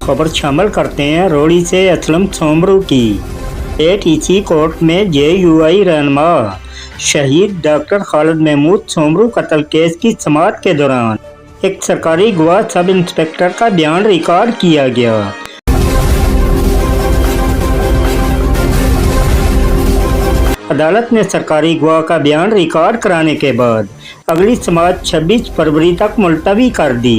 खबर शामिल करते हैं रोड़ी से असलम सोमरू की। एटीसी कोर्ट में जेयूआई रहनुमा शहीद डॉक्टर खालिद महमूद सोमरू कत्ल केस की समाअत के दौरान एक सरकारी गवाह सब इंस्पेक्टर का बयान रिकॉर्ड किया गया। अदालत ने सरकारी गवाह का बयान रिकॉर्ड कराने के बाद अगली समाअत 26 फरवरी तक मुलतवी कर दी।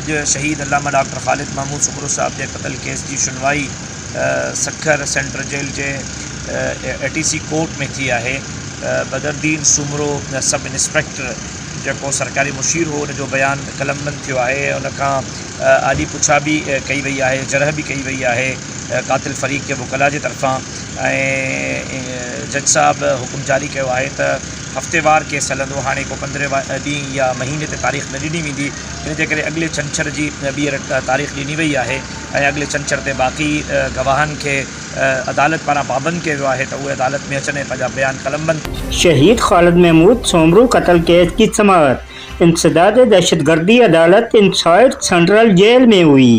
जो शहीद अल्लामा डॉक्टर खालिद महमूद सोमरू साहब के कत्ल केस की सुनवाई सखर सेंट्रल जेल के एटीसी कोर्ट में थी है। बदरुद्दीन सोमरू सब इंस्पेक्टर जो सरकारी मुशीर हो जो बयान कलमबंद थियो है उनका आली पुछा भी कई वही है, जरह भी कई वही है कातिल फरीक के वकला की तरफा। जज साहब हुक्म जारी किया है तो हफ्तेवार केस हलंदो। हाँ को 15 ॾींहं या महीने ते तारीख़ न ॾिनी वेंदी, इन करे अगले छंछर की ॿीहर तारीख़ ॾिनी वही है। अगले छंछर ते बाक़ी गवाहन के अदालत पारा पाबंद किया गया है तो वो अदालत में अचने पंहिंजा बयान कलमबंद। शहीद खालिद महमूद सोमरू कत्ल केस की समाअत इंसदाद दहशतगर्दी अदालत इनसाइड सेंट्रल जेल में हुई।